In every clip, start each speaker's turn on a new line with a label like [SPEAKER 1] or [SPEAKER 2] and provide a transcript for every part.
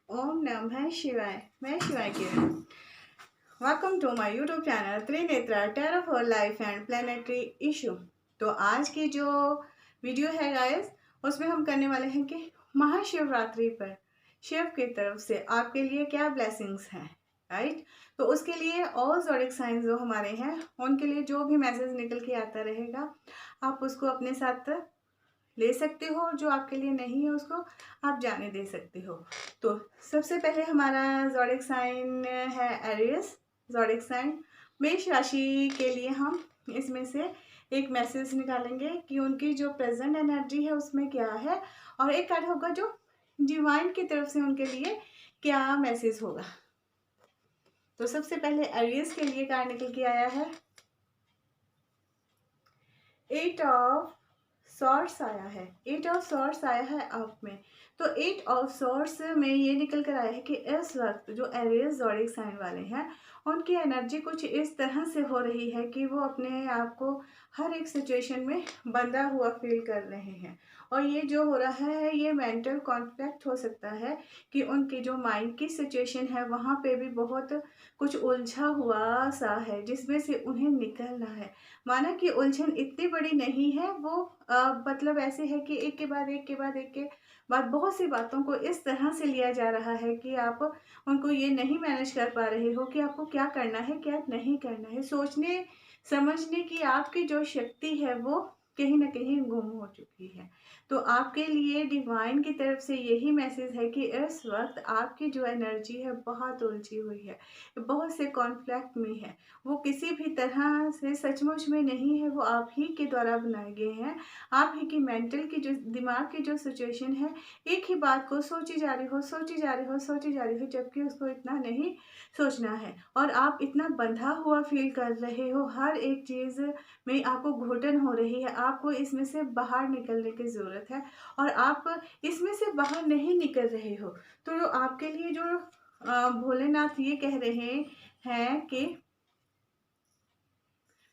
[SPEAKER 1] ओम नमः शिवाय। मैं Shivay Kiran. Welcome to my YouTube channel Trinetra terra for life and planetary issue. तो आज की जो वीडियो है गाइस, उसमें हम करने वाले हैं कि महाशिवरात्रि पर शिव की तरफ से आपके लिए क्या ब्लेसिंग्स हैं, राइट। तो उसके लिए ऑल ज़ोडिक साइंस जो हमारे हैं उनके लिए जो भी मैसेज निकल के आता रहेगा आप उसको अपने साथ ले सकते हो, जो आपके लिए नहीं है उसको आप जाने दे सकते हो। तो सबसे पहले हमारा ज़ोडिक साइन है एरियस ज़ोडिक साइन। मेष राशि के लिए हम इसमें से एक मैसेज निकालेंगे कि उनकी जो प्रेजेंट एनर्जी है उसमें क्या है, और एक कार्ड होगा जो डिवाइन की तरफ से उनके लिए क्या मैसेज होगा। तो सबसे पहले एरियस के लिए कार्ड निकल के आया है 8 ऑफ सॉर्ट्स आया है। 8 ऑफ सॉर्ट्स आया है आप में। तो 8 ऑफ सॉर्ट्स में ये निकल कर आया है कि इस वक्त जो एरियस ज़ोडिक साइन वाले हैं उनकी एनर्जी कुछ इस तरह से हो रही है कि वो अपने आप को हर एक सिचुएशन में बंधा हुआ फील कर रहे हैं। और ये जो हो रहा है ये मेंटल कॉन्फ्लिक्ट हो सकता है कि उनकी जो माइंड की सिचुएशन है वहाँ पे भी बहुत कुछ उलझा हुआ सा है जिसमें से उन्हें निकलना है। माना कि उलझन इतनी बड़ी नहीं है, वो मतलब ऐसे है कि एक के बाद एक के बाद एक के बाद बहुत सी बातों को इस तरह से लिया जा रहा है कि आप उनको ये नहीं मैनेज कर पा रहे हो कि आपको क्या करना है क्या नहीं करना है। सोचने समझने की आपकी जो शक्ति है वो कहीं ना कहीं गुम हो चुकी है। तो आपके लिए डिवाइन की तरफ से यही मैसेज है कि इस वक्त आपकी जो एनर्जी है बहुत उलझी हुई है, बहुत से कॉन्फ्लिक्ट में है। वो किसी भी तरह से सचमुच में नहीं है, वो आप ही के द्वारा बनाए गए हैं। आप ही की मेंटल की जो दिमाग की जो सिचुएशन है, एक ही बात को सोची जा रही हो सोची जा रही हो सोची जा रही हो, जबकि उसको इतना नहीं सोचना है। और आप इतना बंधा हुआ फील कर रहे हो, हर एक चीज़ में आपको घुटन हो रही है। आपको इसमें से बाहर निकलने की ज़रूरत है और आप इसमें से बाहर नहीं निकल रहे हो। तो जो आपके लिए जो भोलेनाथ ये कह रहे हैं कि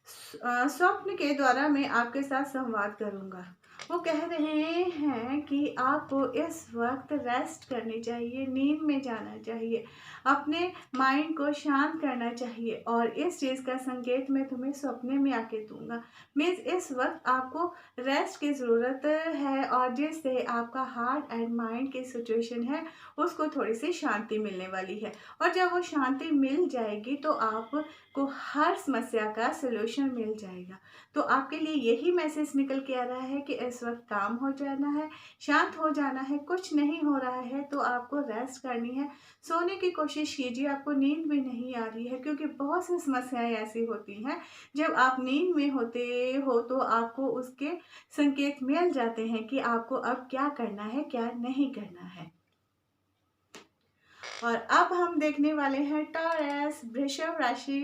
[SPEAKER 1] स्वप्न के द्वारा मैं आपके साथ संवाद करूंगा। वो कह रहे हैं कि आपको इस वक्त रेस्ट करनी चाहिए, नींद में जाना चाहिए, अपने माइंड को शांत करना चाहिए। और इस चीज़ का संकेत मैं तुम्हें सपने में आके दूंगा। मीन्स इस वक्त आपको रेस्ट की ज़रूरत है, और जिससे आपका हार्ट एंड माइंड की सिचुएशन है उसको थोड़ी सी शांति मिलने वाली है। और जब वो शांति मिल जाएगी तो आप को हर समस्या का सलूशन मिल जाएगा। तो आपके लिए यही मैसेज निकल के आ रहा है कि इस वक्त काम हो जाना है, शांत हो जाना है। कुछ नहीं हो रहा है तो आपको रेस्ट करनी है, सोने की कोशिश कीजिए। आपको नींद भी नहीं आ रही है क्योंकि बहुत सी समस्याएं ऐसी होती हैं जब आप नींद में होते हो तो आपको उसके संकेत मिल जाते हैं कि आपको अब क्या करना है क्या नहीं करना है। और अब हम देखने वाले हैं टॉरस वृषभ राशि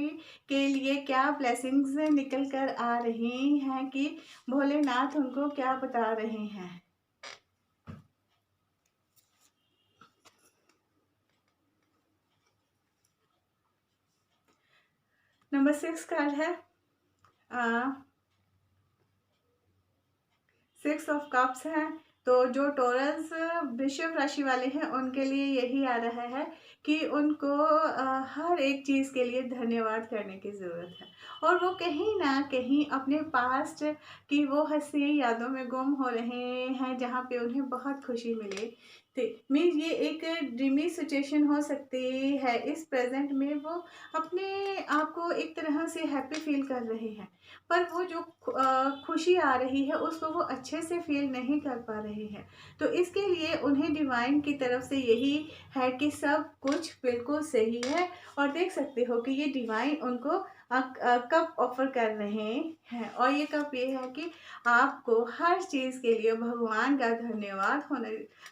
[SPEAKER 1] के लिए क्या ब्लेसिंग्स निकल कर आ रही हैं कि भोलेनाथ उनको क्या बता रहे हैं। नंबर 6 कार्ड है 6 ऑफ कप्स है। तो जो टॉरस वृषभ राशि वाले हैं उनके लिए यही आ रहा है कि उनको हर एक चीज़ के लिए धन्यवाद करने की ज़रूरत है। और वो कहीं ना कहीं अपने पास्ट की वो हंसी यादों में गुम हो रहे हैं जहाँ पे उन्हें बहुत खुशी मिली थी। मीन्स ये एक ड्रीमी सिचुएशन हो सकती है। इस प्रेजेंट में वो अपने आप को एक तरह से हैप्पी फील कर रहे हैं, पर वो जो खुशी आ रही है उसको वो अच्छे से फील नहीं कर पा रहे हैं। तो इसके लिए उन्हें डिवाइन की तरफ से यही है कि सब कुछ बिल्कुल सही है। और देख सकते हो कि ये डिवाइन उनको कप ऑफर कर रहे हैं, और ये कप ये है कि आपको हर चीज़ के लिए भगवान का धन्यवाद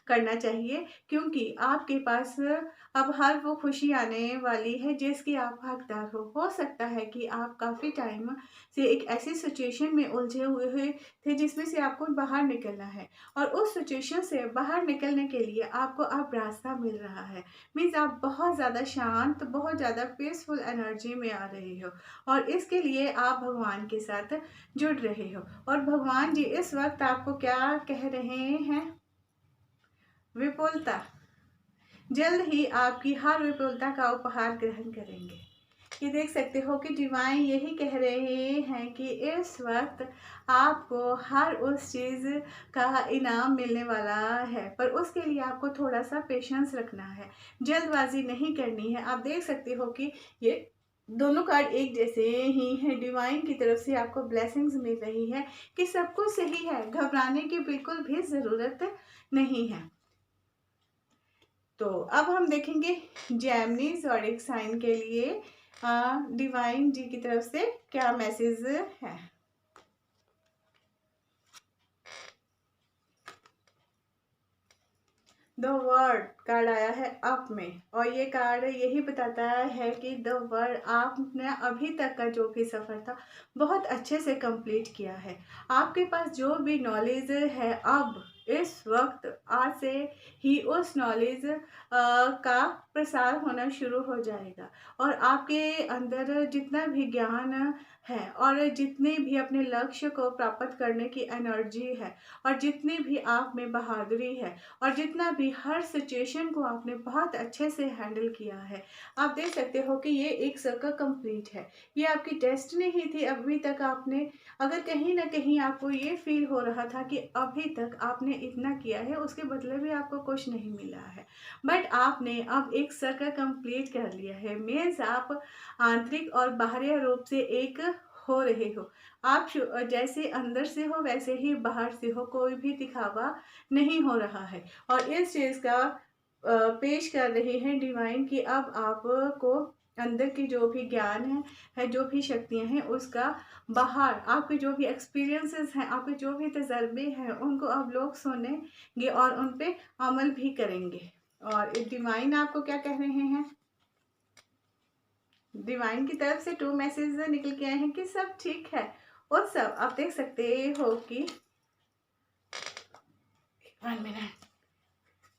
[SPEAKER 1] करना चाहिए, क्योंकि आपके पास अब हर वो खुशी आने वाली है जिसकी आप हकदार हो सकता है कि आप काफ़ी टाइम से एक ऐसी सिचुएशन में उलझे हुए थे जिसमें से आपको बाहर निकलना है, और उस सिचुएशन से बाहर निकलने के लिए आपको अब रास्ता मिल रहा है। मीन्स आप बहुत ज़्यादा शांत, बहुत ज़्यादा पीसफुल एनर्जी में आ रहे हो, और इसके लिए आप भगवान के साथ जुड़ रहे हो। और भगवान जी इस वक्त आपको क्या कह रहे हैं, विपुलता। जल्द ही आपकी हर विफलता का उपहार ग्रहण करेंगे। ये देख सकते हो कि डिवाइन यही कह रहे हैं कि इस वक्त आपको हर उस चीज़ का इनाम मिलने वाला है, पर उसके लिए आपको थोड़ा सा पेशेंस रखना है, जल्दबाजी नहीं करनी है। आप देख सकते हो कि ये दोनों कार्ड एक जैसे ही हैं। डिवाइन की तरफ से आपको ब्लेसिंग्स मिल रही है कि सब कुछ सही है, घबराने की बिल्कुल भी ज़रूरत नहीं है। तो अब हम देखेंगे जेमिनी ज़ोडिएक साइन के लिए डिवाइन जी की तरफ से क्या मैसेज है। द वर्ड कार्ड आया है अप में, और ये कार्ड यही बताता है कि द वर्ड आपने अभी तक का जो भी सफ़र था बहुत अच्छे से कंप्लीट किया है। आपके पास जो भी नॉलेज है अब इस वक्त आज से ही उस नॉलेज का प्रसार होना शुरू हो जाएगा, और आपके अंदर जितना भी ज्ञान है और जितने भी अपने लक्ष्य को प्राप्त करने की एनर्जी है और जितनी भी आप में बहादुरी है और जितना भी हर सिचुएशन को आपने बहुत अच्छे से हैंडल किया है, आप देख सकते हो कि ये एक सर्कल कंप्लीट है। ये आपकी डेस्टिनी ही थी। अभी तक आपने, अगर कहीं ना कहीं आपको ये फील हो रहा था कि अभी तक आपने इतना किया है, उसके बदले भी आपको कुछ नहीं मिला है, बट आपने अब एक सर्कल कंप्लीट कर लिया है। मीन्स आप आंतरिक और बाहरी रूप से एक हो रहे हो। आप जैसे अंदर से हो वैसे ही बाहर से हो, कोई भी दिखावा नहीं हो रहा है। और इस चीज़ का पेश कर रहे हैं डिवाइन कि अब आपको अंदर की जो भी ज्ञान है जो भी शक्तियां हैं, उसका बाहर आपके जो भी एक्सपीरियंसेस हैं, आपके जो भी तजर्बे हैं, उनको अब लोग सुनेंगे और उन पे अमल भी करेंगे। और डिवाइन आपको क्या कह रहे हैं, डिवाइन की तरफ से 2 मैसेज निकल के आए हैं कि सब ठीक है। और सब आप देख सकते हो कि 1 मिनट,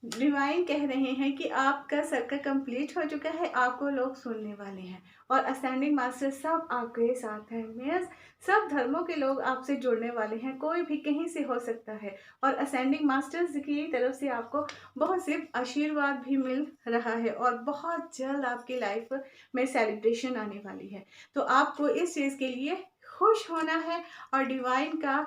[SPEAKER 1] डिवाइन कह रहे हैं कि आपका सर्कल कंप्लीट हो चुका है, आपको लोग सुनने वाले हैं और असेंडिंग मास्टर सब आपके साथ हैं। मीन्स सब धर्मों के लोग आपसे जुड़ने वाले हैं, कोई भी कहीं से हो सकता है। और असेंडिंग मास्टर्स की तरफ से आपको बहुत सिर्फ आशीर्वाद भी मिल रहा है और बहुत जल्द आपकी लाइफ में सेलिब्रेशन आने वाली है। तो आपको इस चीज़ के लिए खुश होना है और डिवाइन का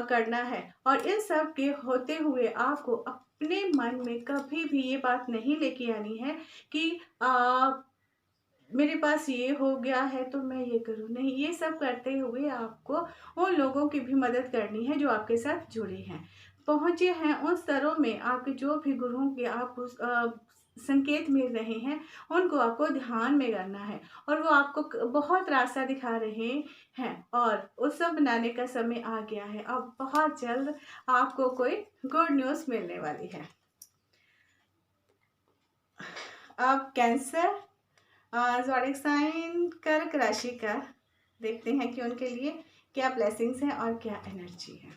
[SPEAKER 1] करना है। और इन सब के होते हुए आपको अपने मन में कभी भी ये बात नहीं लेके आनी है कि मेरे पास ये हो गया है तो मैं ये करूँ, नहीं। ये सब करते हुए आपको उन लोगों की भी मदद करनी है जो आपके साथ जुड़े हैं, पहुँचे हैं उन स्तरों में। आपके जो भी गुरुओं के आप उस संकेत मिल रहे हैं, उनको आपको ध्यान में करना है और वो आपको बहुत रास्ता दिखा रहे हैं। और उत्सव मनाने का समय आ गया है, अब बहुत जल्द आपको कोई गुड न्यूज़ मिलने वाली है। अब कैंसर ज़ोडिएक साइन कर्क राशि का देखते हैं कि उनके लिए क्या ब्लेसिंग्स हैं और क्या एनर्जी है।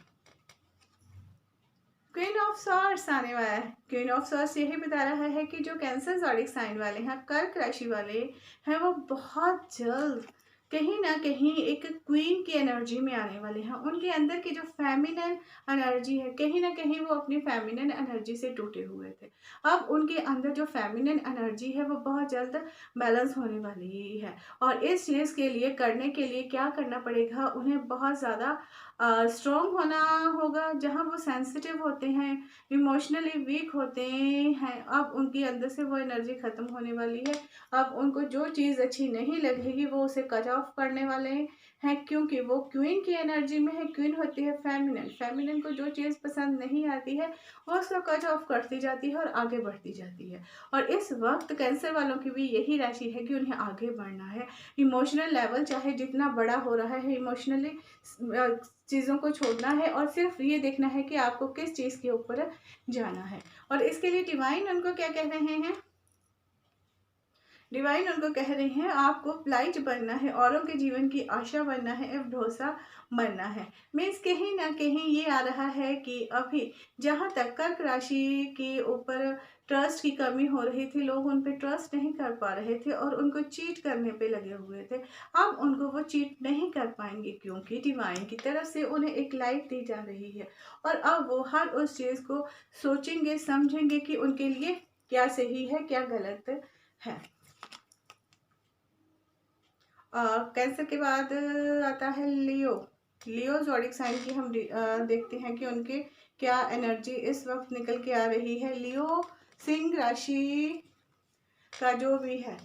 [SPEAKER 1] क्वीन ऑफ सॉर्ड्स आने वाला है। क्वीन ऑफ सॉर्ड्स यही बता रहा है कि जो कैंसर ज़ोडिएक साइन वाले हैं, कर्क राशि वाले हैं, वो बहुत जल्द कहीं ना कहीं एक क्वीन की एनर्जी में आने वाले हैं। उनके अंदर की जो फेमिनिन एनर्जी है, कहीं ना कहीं वो अपनी फेमिनिन एनर्जी से टूटे हुए थे। अब उनके अंदर जो फेमिनिन एनर्जी है वो बहुत जल्द बैलेंस होने वाली है। और इस चीज़ के लिए करने के लिए क्या करना पड़ेगा, उन्हें बहुत ज़्यादा स्ट्रॉन्ग होना होगा। जहाँ वो सेंसिटिव होते हैं, इमोशनली वीक होते हैं, अब उनके अंदर से वो एनर्जी ख़त्म होने वाली है। अब उनको जो चीज़ अच्छी नहीं लगेगी वो उसे कट ऑफ करने वाले हैं, क्योंकि वो क्वीन की एनर्जी में है। क्वीन होती है फेमिनिन, फेमिनिन को जो चीज़ पसंद नहीं आती है वो उसको कट ऑफ करती जाती है और आगे बढ़ती जाती है। और इस वक्त कैंसर वालों की भी यही राशि है कि उन्हें आगे बढ़ना है। इमोशनल लेवल चाहे जितना बड़ा हो रहा है, इमोशनली चीज़ों को छोड़ना है और सिर्फ ये देखना है कि आपको किस चीज़ के ऊपर जाना है। और इसके लिए डिवाइन उनको क्या कह रहे हैं, डिवाइन उनको कह रहे हैं आपको लाइट बनना है, औरों के जीवन की आशा बनना है, एक भरोसा बनना है। मीन्स कहीं ना कहीं ये आ रहा है कि अभी जहाँ तक कर्क राशि के ऊपर ट्रस्ट की कमी हो रही थी, लोग उन पे ट्रस्ट नहीं कर पा रहे थे और उनको चीट करने पे लगे हुए थे। अब उनको वो चीट नहीं कर पाएंगे, क्योंकि डिवाइन की तरफ से उन्हें एक लाइट दी जा रही है। और अब वो हर उस चीज़ को सोचेंगे, समझेंगे कि उनके लिए क्या सही है क्या गलत है। कैंसर के बाद आता है लियो। लियो ज़ोडिक साइन की हम देखते हैं कि उनके क्या एनर्जी इस वक्त निकल के आ रही है। लियो सिंह राशि का जो भी है,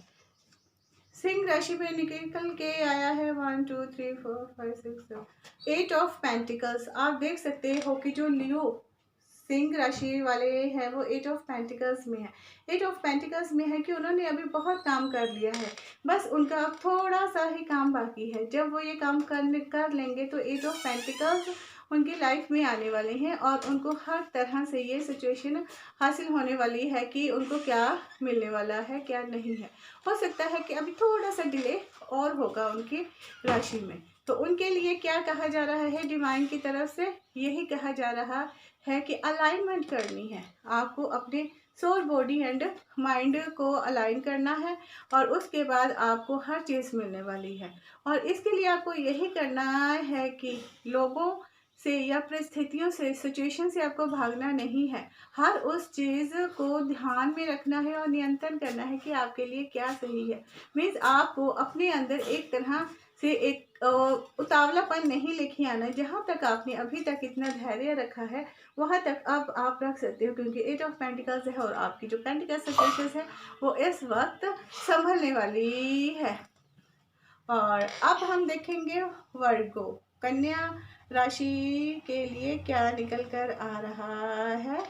[SPEAKER 1] सिंह राशि में निकल के आया है 1 2 3 4 5 6 7 8 ऑफ पेंटिकल्स। आप देख सकते हो कि जो लियो सिंह राशि वाले हैं वो 8 ऑफ पेंटिकल्स में है। 8 ऑफ पेंटिकल्स में है कि उन्होंने अभी बहुत काम कर लिया है, बस उनका अब थोड़ा सा ही काम बाकी है। जब वो ये काम कर लेंगे तो 8 ऑफ पेंटिकल्स उनकी लाइफ में आने वाले हैं और उनको हर तरह से ये सिचुएशन हासिल होने वाली है कि उनको क्या मिलने वाला है क्या नहीं है। हो सकता है कि अभी थोड़ा सा डिले और होगा उनकी राशि में। तो उनके लिए क्या कहा जा रहा है डिवाइन की तरफ से, यही कहा जा रहा है कि अलाइनमेंट करनी है आपको, अपने सोल बॉडी एंड माइंड को अलाइन करना है और उसके बाद आपको हर चीज़ मिलने वाली है। और इसके लिए आपको यही करना है कि लोगों से या परिस्थितियों से, सिचुएशन से आपको भागना नहीं है। हर उस चीज़ को ध्यान में रखना है और नियंत्रण करना है कि आपके लिए क्या सही है। मीन्स आपको अपने अंदर एक तरह से एक उतावलापन नहीं लेके आना। जहाँ तक आपने अभी तक इतना धैर्य रखा है वहाँ तक अब आप रख सकते हो, क्योंकि 8 ऑफ पेंटिकल्स है और आपकी जो पेंटिकल सिचुएशन है वो इस वक्त संभलने वाली है। और अब हम देखेंगे वर्गो कन्या राशि के लिए क्या निकल कर आ रहा है।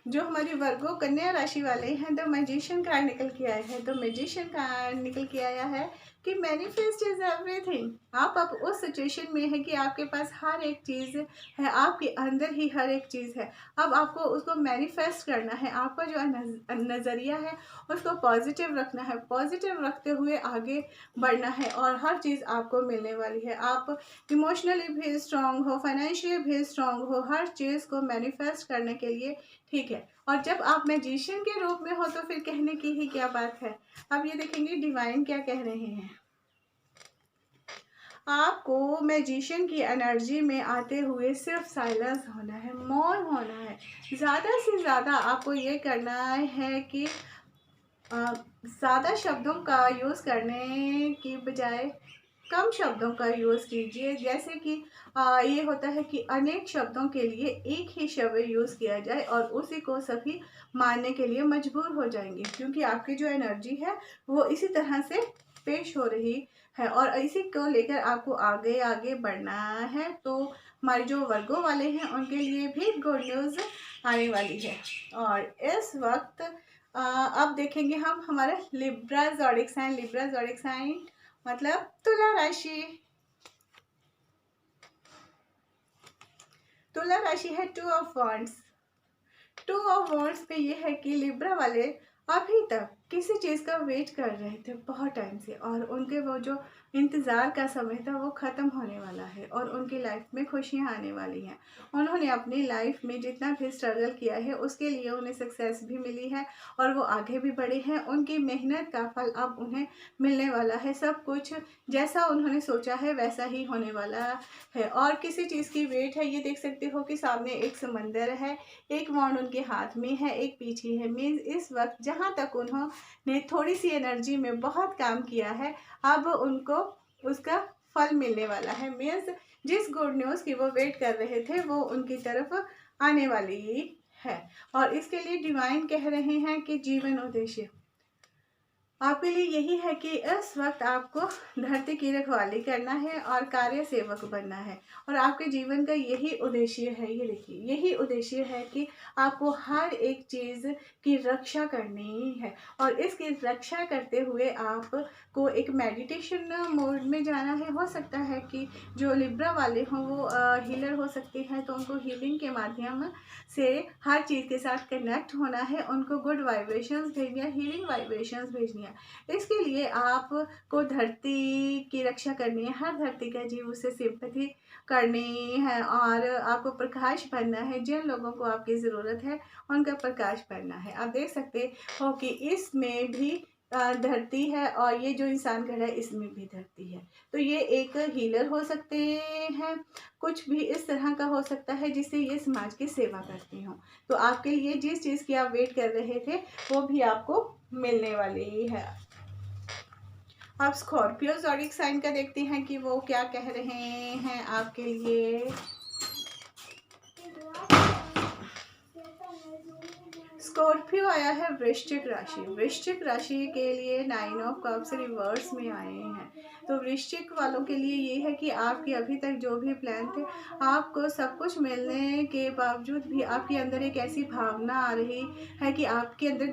[SPEAKER 1] जो हमारी वर्गो कन्या राशि वाले हैं, द मैजिशियन कार्ड निकल के आया है। द मैजिशियन कार्ड निकल के आया है कि मैनिफेस्ट इज एवरीथिंग। आप अब उस सिचुएशन में है कि आपके पास हर एक चीज़ है, आपके अंदर ही हर एक चीज़ है। अब आपको उसको मैनिफेस्ट करना है। आपका जो नज़रिया है उसको पॉजिटिव रखना है, पॉजिटिव रखते हुए आगे बढ़ना है और हर चीज़ आपको मिलने वाली है। आप इमोशनली भी स्ट्रांग हो, फाइनेंशियली भी स्ट्रांग हो, हर चीज़ को मैनिफेस्ट करने के लिए ठीक है। और जब आप मैजिशियन के रूप में हो तो फिर कहने की ही क्या बात है। अब ये देखेंगे डिवाइन क्या कह रहे हैं। आपको मैजिशियन की एनर्जी में आते हुए सिर्फ साइलेंस होना है, मौन होना है। ज़्यादा से ज़्यादा आपको ये करना है कि ज़्यादा शब्दों का यूज़ करने की बजाय कम शब्दों का यूज़ कीजिए। जैसे कि ये होता है कि अनेक शब्दों के लिए एक ही शब्द यूज़ किया जाए और उसी को सभी मानने के लिए मजबूर हो जाएंगे, क्योंकि आपकी जो एनर्जी है वो इसी तरह से पेश हो रही है और इसी को लेकर आपको आगे आगे बढ़ना है। तो हमारे जो वर्गों वाले हैं उनके लिए भी गुड न्यूज़ आने वाली है। और इस वक्त अब देखेंगे हम हमारा Libra zodiac sign. Libra zodiac sign मतलब तुला राशि। तुला राशि है 2 ऑफ वॉन्ड्स। 2 ऑफ वॉन्ड्स पे ये है कि लिब्रा वाले अभी तक किसी चीज़ का वेट कर रहे थे बहुत टाइम से और उनके वो जो इंतज़ार का समय था वो ख़त्म होने वाला है और उनकी लाइफ में खुशियाँ आने वाली हैं। उन्होंने अपनी लाइफ में जितना भी स्ट्रगल किया है उसके लिए उन्हें सक्सेस भी मिली है और वो आगे भी बढ़े हैं। उनकी मेहनत का फल अब उन्हें मिलने वाला है। सब कुछ जैसा उन्होंने सोचा है वैसा ही होने वाला है और किसी चीज़ की वेट है। ये देख सकते हो कि सामने एक समंदर है, एक वॉन्ड उनके हाथ में है, एक पीछे है। मीन्स इस वक्त जहाँ तक उन्होंने थोड़ी सी एनर्जी में बहुत काम किया है अब उनको उसका फल मिलने वाला है। मीन्स जिस गुड न्यूज़ की वो वेट कर रहे थे वो उनकी तरफ आने वाली है। और इसके लिए डिवाइन कह रहे हैं कि जीवन उद्देश्य आपके लिए यही है कि इस वक्त आपको धरती की रखवाली करना है और कार्य सेवक बनना है और आपके जीवन का यही उद्देश्य है। ये देखिए यही उद्देश्य है कि आपको हर एक चीज़ की रक्षा करनी है और इसकी रक्षा करते हुए आपको एक मेडिटेशन मोड में जाना है। हो सकता है कि जो लिब्रा वाले हों वो हीलर हो सकते हैं तो उनको हीलिंग के माध्यम से हर चीज़ के साथ कनेक्ट होना है, उनको गुड वाइब्रेशंस भेजनी है, हीलिंग वाइब्रेशंस भेजनी है। इसके लिए आपको धरती की रक्षा करनी है, हर धरती का जीव उससे सिंपैथी करनी है और आपको प्रकाश बनना है। जिन लोगों को आपकी ज़रूरत है उनका प्रकाश बनना है। आप देख सकते हो कि इसमें भी धरती है और ये जो इंसान खड़ा है इसमें भी धरती है। तो ये एक हीलर हो सकते हैं, कुछ भी इस तरह का हो सकता है जिससे ये समाज की सेवा करती हों। तो आपके लिए जिस चीज़ की आप वेट कर रहे थे वो भी आपको मिलने वाली है। आप स्कॉर्पियो ज़ोडिएक साइन का देखते हैं कि वो क्या कह रहे हैं आपके लिए। स्कॉर्पियो आया है वृश्चिक राशि। वृश्चिक राशि के लिए 9 ऑफ कप्स रिवर्स में आए हैं। तो वृश्चिक वालों के लिए ये है कि आपके अभी तक जो भी प्लान थे, आपको सब कुछ मिलने के बावजूद भी आपके अंदर एक ऐसी भावना आ रही है कि आपके अंदर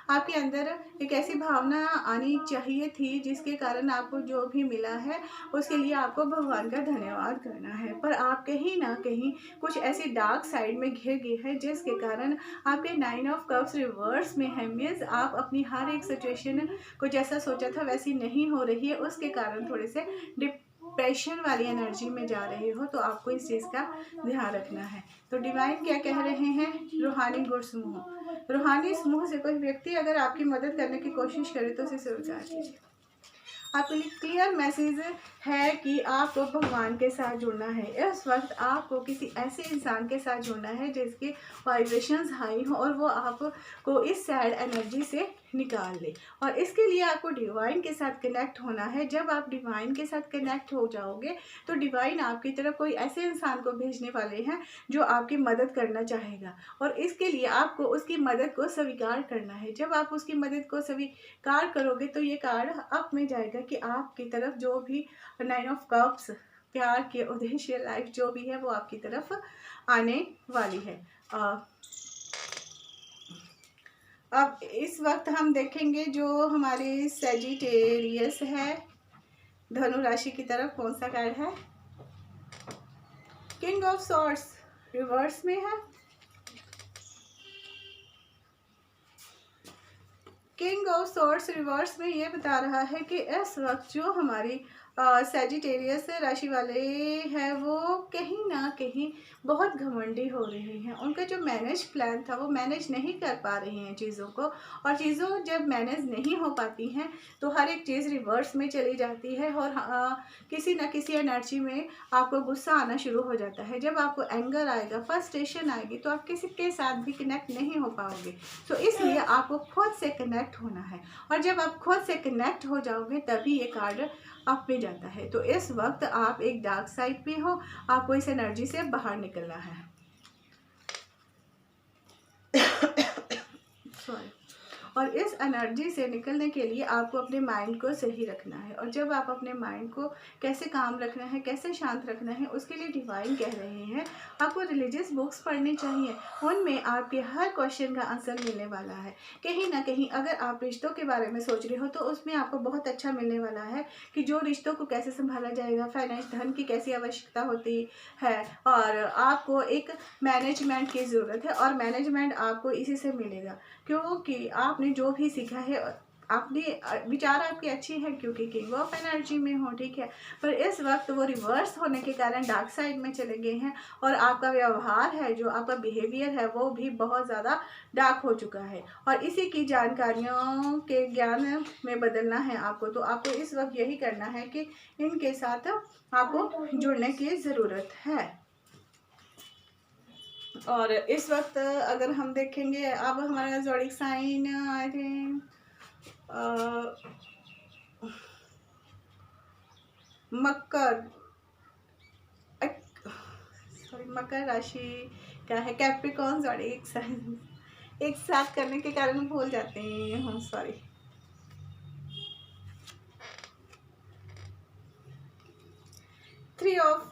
[SPEAKER 1] आपके अंदर एक ऐसी भावना आनी चाहिए थी जिसके कारण आपको जो भी मिला है उसके लिए आपको भगवान का धन्यवाद करना है। पर आप कहीं ना कहीं कुछ ऐसी डार्क साइड में घिर गए हैं जिसके कारण आपके 9 ऑफ कप्स रिवर्स में है। मीन्स आप अपनी हर एक सिचुएशन को जैसा सोचा था वैसी नहीं हो रही है, उसके कारण थोड़े से डिप्रेशन वाली एनर्जी में जा रहे हो। तो आपको इस चीज़ का ध्यान रखना है। तो डिवाइन क्या कह रहे हैं, रूहानी गुण समूह, रूहानी समूह से कोई व्यक्ति अगर आपकी मदद करने की कोशिश करे तो उसे स्वीकार कीजिए। आपके लिए क्लियर मैसेज है कि आपको भगवान के साथ जुड़ना है। इस वक्त आपको किसी ऐसे इंसान के साथ जुड़ना है जिसकी वाइब्रेशंस हाई हो और वो आपको इस सैड एनर्जी से निकाल ले। और इसके लिए आपको डिवाइन के साथ कनेक्ट होना है। जब आप डिवाइन के साथ कनेक्ट हो जाओगे तो डिवाइन आपकी तरफ कोई ऐसे इंसान को भेजने वाले हैं जो आपकी मदद करना चाहेगा, और इसके लिए आपको उसकी मदद को स्वीकार करना है। जब आप उसकी मदद को स्वीकार करोगे तो ये कार्ड अप में जाएगा कि आपकी तरफ जो भी 9 ऑफ कप्स प्यार के उद्देश्य लाइफ जो भी है वो आपकी तरफ आने वाली है। अब इस वक्त हम देखेंगे जो हमारे सैजिटेरियस है धनु राशि की तरफ कौन सा कार्ड है। किंग ऑफ सॉर्ड्स रिवर्स में है। किंग ऑफ सॉर्ड्स रिवर्स में ये बता रहा है कि इस वक्त जो हमारी सैजिटेरियस राशि वाले हैं वो कहीं ना कहीं बहुत घमंडी हो रहे हैं। उनका जो मैनेज प्लान था वो मैनेज नहीं कर पा रहे हैं चीज़ों को, और चीज़ों जब मैनेज नहीं हो पाती हैं तो हर एक चीज़ रिवर्स में चली जाती है और किसी न किसी एनर्जी में आपको गुस्सा आना शुरू हो जाता है। जब आपको एंगर आएगा, फ्रस्ट्रेशन आएगी तो आप किसी के साथ भी कनेक्ट नहीं हो पाओगे। तो इसलिए आपको खुद से कनेक्ट होना है, और जब आप खुद से कनेक्ट हो जाओगे तभी ये कार्ड अप में जाता है। तो इस वक्त आप एक डार्क साइड पे हो, आपको इस एनर्जी से बाहर निकलना है। सॉरी। और इस एनर्जी से निकलने के लिए आपको अपने माइंड को सही रखना है। और जब आप अपने माइंड को कैसे काम रखना है, कैसे शांत रखना है, उसके लिए डिवाइन कह रहे हैं आपको रिलीजियस बुक्स पढ़नी चाहिए। उनमें आपके हर क्वेश्चन का आंसर मिलने वाला है। कहीं ना कहीं अगर आप रिश्तों के बारे में सोच रहे हो तो उसमें आपको बहुत अच्छा मिलने वाला है कि जो रिश्तों को कैसे संभाला जाएगा, फाइनेंस धन की कैसी आवश्यकता होती है, और आपको एक मैनेजमेंट की ज़रूरत है और मैनेजमेंट आपको इसी से मिलेगा। क्योंकि आपने जो भी सीखा है, आपने विचार आपकी अच्छी है क्योंकि किंग ऑफ एनर्जी में हो, ठीक है, पर इस वक्त वो रिवर्स होने के कारण डार्क साइड में चले गए हैं और आपका व्यवहार है, जो आपका बिहेवियर है वो भी बहुत ज़्यादा डार्क हो चुका है। और इसी की जानकारियों के ज्ञान में बदलना है आपको। तो आपको इस वक्त यही करना है कि इनके साथ आपको जुड़ने की ज़रूरत है। और इस वक्त अगर हम देखेंगे, अब हमारा ज़ोडिएक साइन आई थिंक मकर राशि का है। कैप्रिकॉर्न ज़ोडिएक साइन एक साथ करने के कारण भूल जाते हैं हम, सॉरी। थ्री ऑफ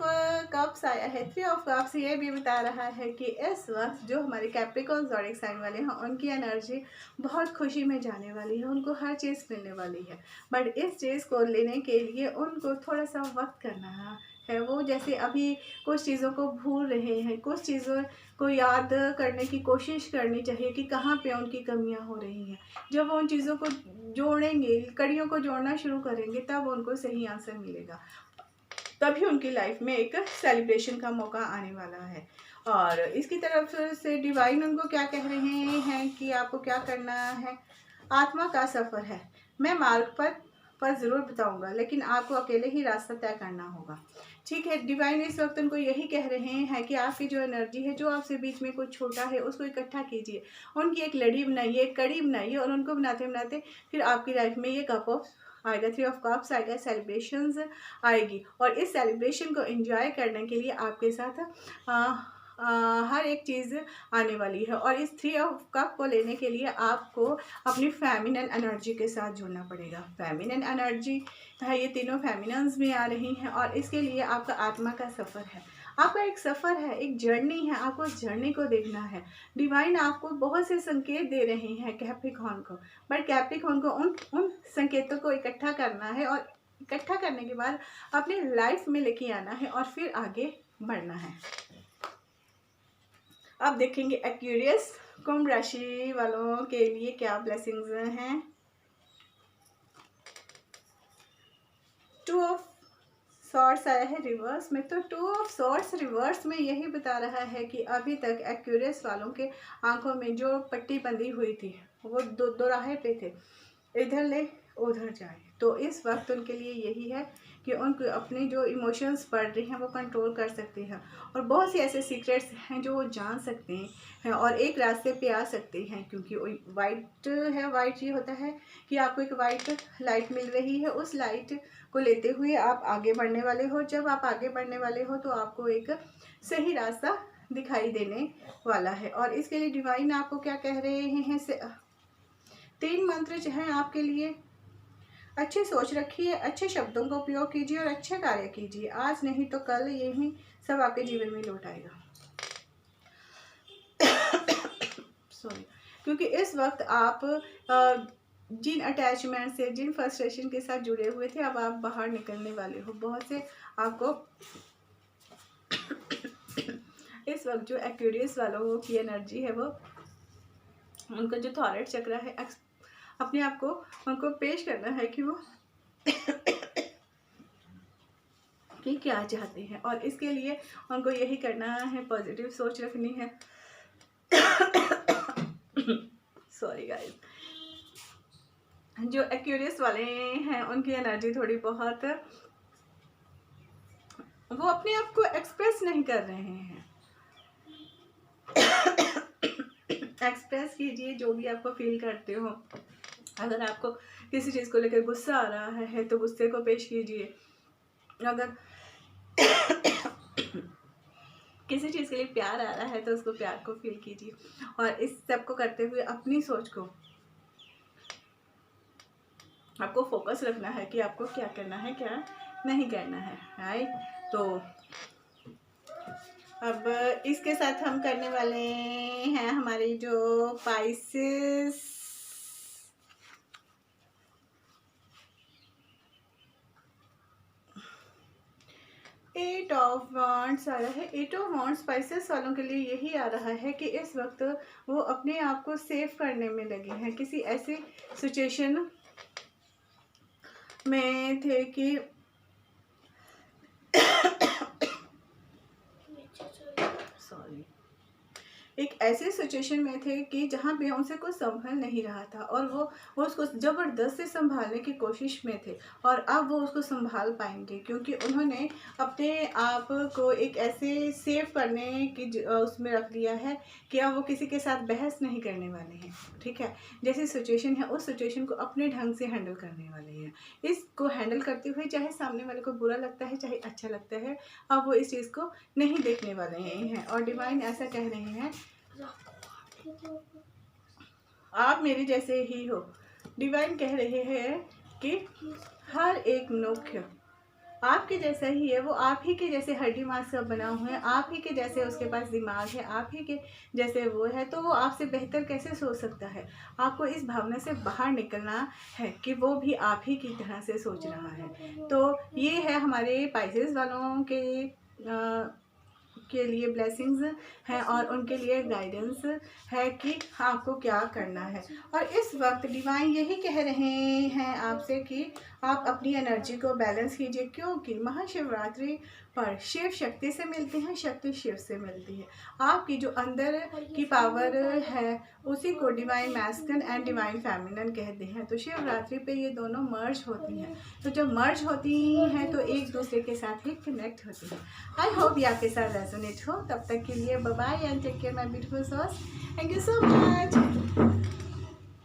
[SPEAKER 1] कप्स आया है। थ्री ऑफ कप्स ये भी बता रहा है कि इस वक्त जो हमारे कैप्रिकॉर्न ज़ोडिएक साइन वाले हैं उनकी एनर्जी बहुत खुशी में जाने वाली है, उनको हर चीज़ मिलने वाली है। बट इस चीज़ को लेने के लिए उनको थोड़ा सा वक्त करना है। वो जैसे अभी कुछ चीज़ों को भूल रहे हैं, कुछ चीज़ों को याद करने की कोशिश करनी चाहिए कि कहाँ पे उनकी कमियां हो रही हैं। जब वो उन चीज़ों को जोड़ेंगे, कड़ियों को जोड़ना शुरू करेंगे, तब उनको सही आंसर मिलेगा। तभी उनकी लाइफ में एक सेलिब्रेशन का मौका आने वाला है। और इसकी तरफ से डिवाइन उनको क्या कह रहे हैं कि आपको क्या करना है। आत्मा का सफ़र है, मैं मार्ग पर ज़रूर बताऊंगा, लेकिन आपको अकेले ही रास्ता तय करना होगा। ठीक है, डिवाइन इस वक्त उनको यही कह रहे हैं कि आपकी जो एनर्जी है, जो आपसे बीच में कुछ छोटा है, उसको इकट्ठा कीजिए, उनकी एक लड़ी बनाइए, एक कड़ी बनाइए, और उनको बनाते बनाते फिर आपकी लाइफ में ये कप ऑफ आएगा, 3 ऑफ कप्स आएगा, सेलिब्रेशंस आएगी। और इस सेलिब्रेशन को एंजॉय करने के लिए आपके साथ हर एक चीज़ आने वाली है। और इस 3 ऑफ कप को लेने के लिए आपको अपनी फेमिनिन एनर्जी के साथ जुड़ना पड़ेगा। फेमिनिन एनर्जी है, ये तीनों फेमिनन्स में आ रही हैं, और इसके लिए आपका आत्मा का सफ़र है, आपका एक सफ़र है, एक जर्नी है, आपको उस जर्नी को देखना है। डिवाइन आपको बहुत से संकेत दे रहे हैं कैप्रिकॉर्न को, बट कैप्रिकॉर्न को उन संकेतों को इकट्ठा करना है, और इकट्ठा करने के बाद अपनी लाइफ में लेके आना है, और फिर आगे बढ़ना है। अब देखेंगे एक्वेरियस कुंभ राशि वालों के लिए क्या ब्लेसिंग्स हैं। 2 ऑफ सॉर्ड्स आया है रिवर्स में, तो 2 ऑफ सॉर्ड्स रिवर्स में यही बता रहा है कि अभी तक एक्वेरियस वालों के आंखों में जो पट्टी बंधी हुई थी, वो दो राहे पे थे, इधर ले उधर जाए। तो इस वक्त उनके लिए यही है कि उनको अपने जो इमोशंस बढ़ रही हैं वो कंट्रोल कर सकते हैं, और बहुत से ऐसे सीक्रेट्स हैं जो वो जान सकते हैं और एक रास्ते पे आ सकते हैं। क्योंकि वाइट है, वाइट ये होता है कि आपको एक वाइट लाइट मिल रही है, उस लाइट को लेते हुए आप आगे बढ़ने वाले हो। जब आप आगे बढ़ने वाले हो तो आपको एक सही रास्ता दिखाई देने वाला है। और इसके लिए डिवाइन आपको क्या कह रहे हैं, 3 मंत्र जो हैं आपके लिए, अच्छी सोच रखिए, अच्छे शब्दों का उपयोग कीजिए और अच्छे कार्य कीजिए। आज नहीं तो कल यही सब आपके जीवन में लौट आएगा। सॉरी, क्योंकि इस वक्त आप जिन अटैचमेंट से, जिन फ्रस्ट्रेशन के साथ जुड़े हुए थे, अब आप बाहर निकलने वाले हो। बहुत से आपको इस वक्त जो एक्वेरियस वालों की एनर्जी है, वो उनका जो थॉयराइड चक्र है, अपने आप को उनको पेश करना है कि वो कि क्या चाहते हैं। और इसके लिए उनको यही करना है, पॉजिटिव सोच रखनी है। सॉरी गाइस, जो एक्वेरियस वाले हैं उनकी एनर्जी थोड़ी बहुत, वो अपने आप को एक्सप्रेस नहीं कर रहे हैं। एक्सप्रेस कीजिए जो भी आपको फील करते हो। अगर आपको किसी चीज़ को लेकर गुस्सा आ रहा है तो गुस्से को पेश कीजिए। अगर किसी चीज़ के लिए प्यार आ रहा है तो उसको प्यार को फील कीजिए। और इस सब को करते हुए अपनी सोच को आपको फोकस रखना है कि आपको क्या करना है, क्या नहीं करना है, राइट। तो अब इसके साथ हम करने वाले हैं हमारी जो पाइसेस, एट ऑफ वॉन्ड्स आ रहा है। 8 ऑफ वॉन्ड्स स्पाइसेस वालों के लिए यही आ रहा है कि इस वक्त वो अपने आप को सेव करने में लगे हैं। किसी ऐसी सिचुएशन में थे कि सॉरी, एक ऐसे सिचुएशन में थे कि जहाँ पे उनसे कुछ संभल नहीं रहा था, और वो उसको ज़बरदस्त से संभालने की कोशिश में थे। और अब वो उसको संभाल पाएंगे क्योंकि उन्होंने अपने आप को एक ऐसे सेव करने की उसमें रख दिया है कि अब वो किसी के साथ बहस नहीं करने वाले हैं। ठीक है, जैसी सिचुएशन है उस सिचुएशन को अपने ढंग से हैंडल करने वाले हैं। इसको हैंडल करते हुए चाहे सामने वाले को बुरा लगता है चाहे अच्छा लगता है, अब वो इस चीज़ को नहीं देखने वाले हैं। और डिवाइन ऐसा कह रहे हैं, आप मेरे जैसे ही हो। डिवाइन कह रहे हैं कि हर एक मनुष्य आपके जैसा ही है, वो आप ही के जैसे हड्डी मांस का बना हुआ है, आप ही के जैसे उसके पास दिमाग है, आप ही के जैसे वो है, तो वो आपसे बेहतर कैसे सोच सकता है। आपको इस भावना से बाहर निकलना है कि वो भी आप ही की तरह से सोच रहा है। तो ये है हमारे पाइसेस वालों के लिए ब्लेसिंग्स हैं और उनके लिए गाइडेंस है कि आपको क्या करना है। और इस वक्त डिवाइन यही कह रहे हैं आपसे कि आप अपनी एनर्जी को बैलेंस कीजिए, क्योंकि महाशिवरात्रि पर शिव शक्ति से मिलते हैं, शक्ति शिव से मिलती है। आपकी जो अंदर की पावर है उसी को divine masculine and divine feminine कहते हैं। तो शिवरात्रि पे ये दोनों मर्ज होती हैं। तो जब मर्ज होती हैं तो एक दूसरे के साथ ही कनेक्ट होती हैं। आई होप ये आपके साथ रेजोनेट हो। तब तक के लिए bye bye and take care my beautiful सॉस। Thank you so much.